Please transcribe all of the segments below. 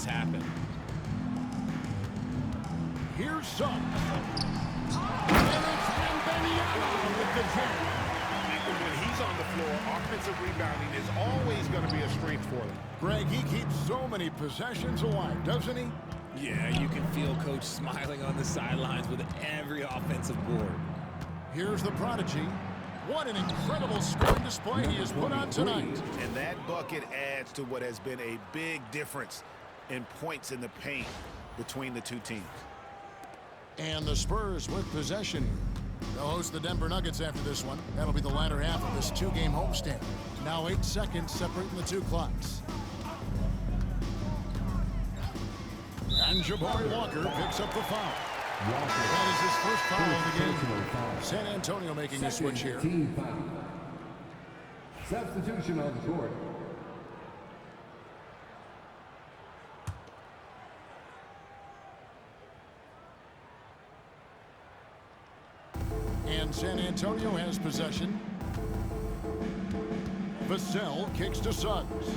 happen. Here's Suggs. And it's Wembanyama with the jam. When he's on the floor, offensive rebounding is always going to be a strength for them. Greg, he keeps so many possessions alive, doesn't he? Yeah, you can feel Coach smiling on the sidelines with every offensive board. Here's the prodigy. What an incredible scoring display he has put on tonight. And that bucket adds to what has been a big difference in points in the paint between the two teams. And the Spurs with possession. They'll host the Denver Nuggets after this one. That'll be the latter half of this two-game homestand. Now 8 seconds separating the two clocks. And Jabari Walker picks up the foul. That is his first foul of the game. San Antonio making a switch here. Substitution on the court. And San Antonio has possession. Vassell kicks to Suggs.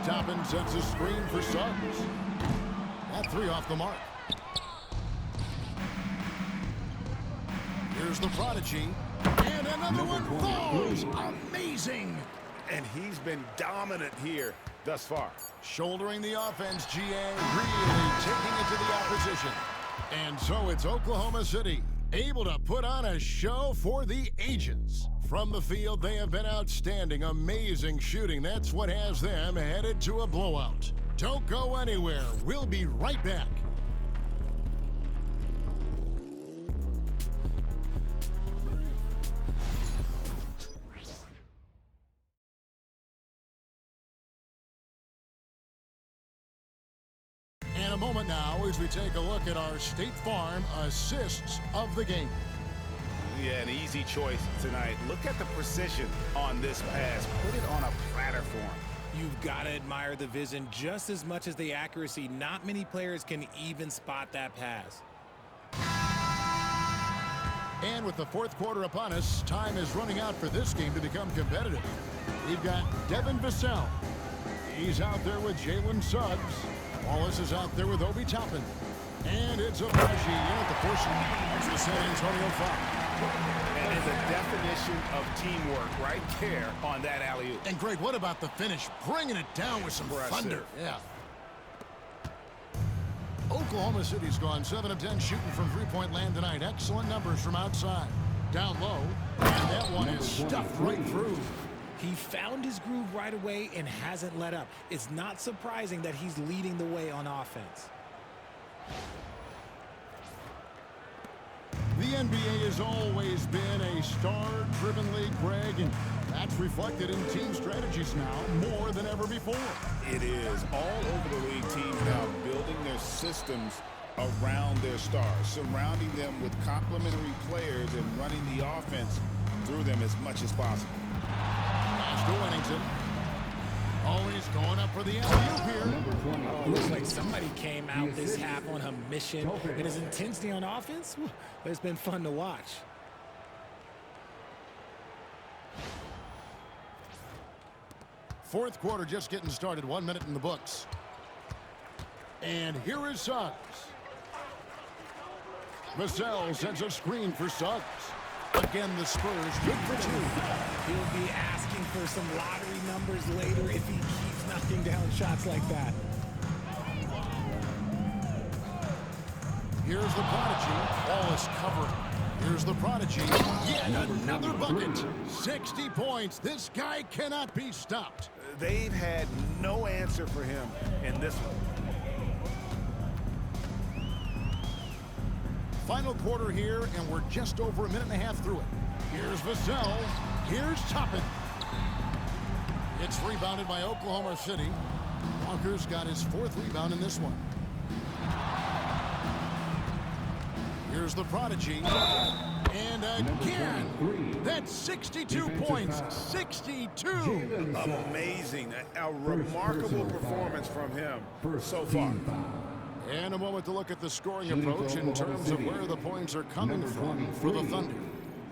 Toppin sets a screen for Suggs. That three off the mark. Here's the prodigy. And another one falls. Amazing. And he's been dominant here thus far. Shouldering the offense, GA really taking it to the opposition. And so it's Oklahoma City, able to put on a show for the ages. From the field, they have been outstanding, amazing shooting. That's what has them headed to a blowout. Don't go anywhere. We'll be right back. In a moment now as we take a look at our State Farm assists of the game. Yeah, an easy choice tonight. Look at the precision on this pass. Put it on a platter for him. You've got to admire the vision just as much as the accuracy. Not many players can even spot that pass. And with the fourth quarter upon us, time is running out for this game to become competitive. We've got Devin Vassell. He's out there with Jalen Suggs. Wallace is out there with Obi Toppin. And it's Abaji in at the portion. It's the San Antonio foul. And the definition of teamwork right there on that alley-oop. And Greg, what about the finish? Bringing it down with some thunder. Yeah. Oklahoma City's gone 7 of 10 shooting from three-point land tonight. Excellent numbers from outside. Down low, and that one is stuffed right through. He found his groove right away and hasn't let up. It's not surprising that he's leading the way on offense. The NBA has always been a star-driven league, Greg, and that's reflected in team strategies now more than ever before. It is. All over the league, teams now building their systems around their stars, surrounding them with complementary players and running the offense through them as much as possible. Pass to Wennington. Always going up for the alley-oop here. Looks like somebody came out this half on a mission. And his intensity on offense, it's been fun to watch. Fourth quarter just getting started. 1 minute in the books. And here is Suggs. Vassell sends a screen for Suggs. Again, the Spurs good for two. He'll be asking for some lottery numbers later if he keeps knocking down shots like that. Here's the prodigy. Wallace covering. Here's the prodigy. Yet another bucket. 60 points. This guy cannot be stopped. They've had no answer for him in this one. Final quarter here, and we're just over a minute and a half through it. Here's Vassell. Here's Toppin. It's rebounded by Oklahoma City. Walker's got his fourth rebound in this one. Here's the prodigy. And again, that's 62 points. 62. Amazing. A remarkable performance from him so far. And a moment to look at the scoring approach in terms of where the points are coming from for the Thunder.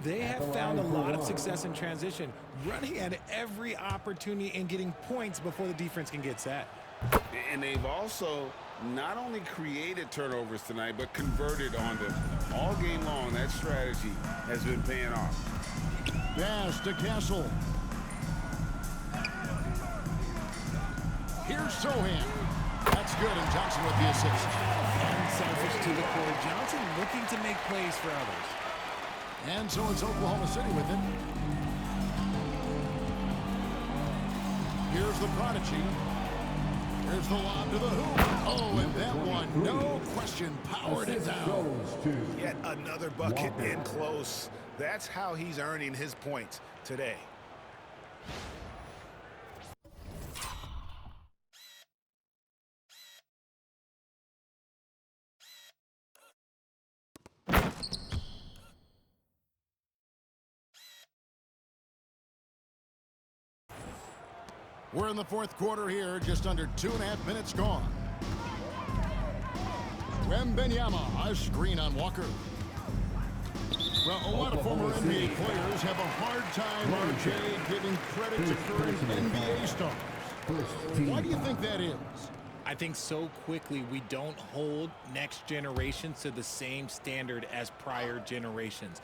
They have found a lot of success in transition, running at every opportunity and getting points before the defense can get set. And they've also not only created turnovers tonight, but converted on them. All game long, that strategy has been paying off. Pass to Castle. Here's Sohan. That's good, and Johnson with the assist. Unselfish to the core. Johnson looking to make plays for others. And so it's Oklahoma City with it. Here's the prodigy. Here's the lob to the hoop. Oh, and that one, no question, powered it down. Yet another bucket in close. That's how he's earning his points today. We're in the fourth quarter here, just under 2.5 minutes gone. Wembanyama, a screen on Walker. Well, a lot of former NBA players have a hard time, RJ, giving credit to current NBA stars. Why do you think that is? I think so quickly we don't hold next generations to the same standard as prior generations.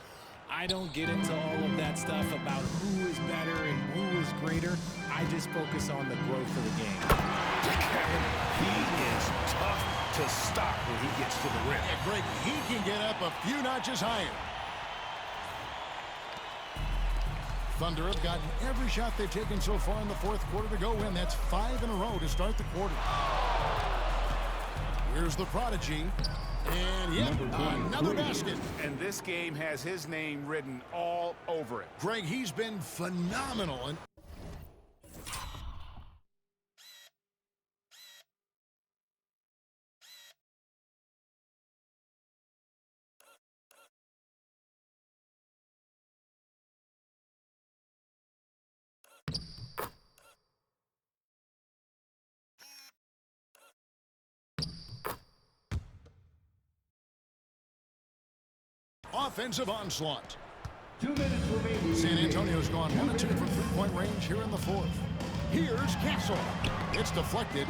I don't get into all of that stuff about who is better and who is greater. I just focus on the growth of the game. He is tough to stop when he gets to the rim. Yeah, Greg, he can get up a few notches higher. Thunder have gotten every shot they've taken so far in the fourth quarter to go in. That's 5 in a row to start the quarter. Here's the prodigy. And yep, another basket. And this game has his name written all over it. Greg, he's been phenomenal. And offensive onslaught. 2 minutes remaining. San Antonio's gone 1 of 2 from three-point range here in the fourth. Here's Castle. It's deflected.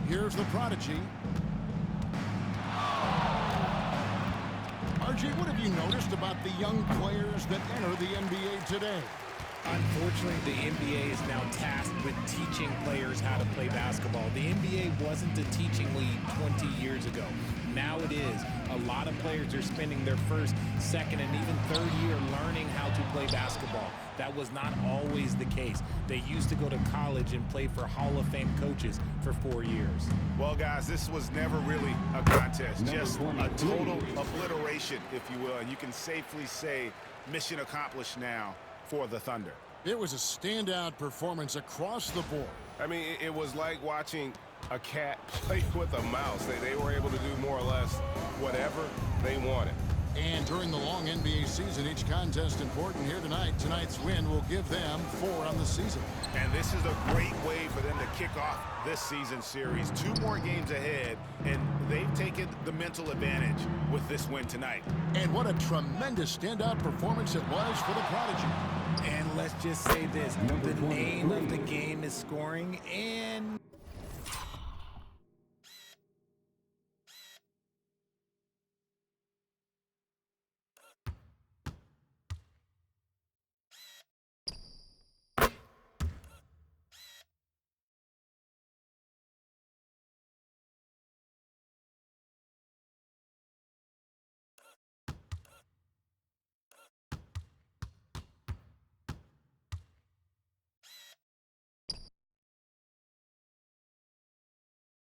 Here's the prodigy. RJ, what have you noticed about the young players that enter the NBA today? Unfortunately, the NBA is now tasked with teaching players how to play basketball. The NBA wasn't a teaching league 20 years ago. Now it is. A lot of players are spending their first, second, and even third year learning how to play basketball. That was not always the case. They used to go to college and play for Hall of Fame coaches for 4 years. Well, guys, this was never really a contest, just a total obliteration, if you will. And you can safely say mission accomplished now for the Thunder. It was a standout performance across the board. I mean, it was like watching a cat play with a mouse. They were able to do more or less whatever they wanted. And during the long NBA season, each contest important here tonight. Tonight's win will give them 4 on the season. And this is a great way for them to kick off this season series. 2 more games ahead, and they've taken the mental advantage with this win tonight. And what a tremendous standout performance it was for the prodigy. And let's just say this, the name of the game is scoring, and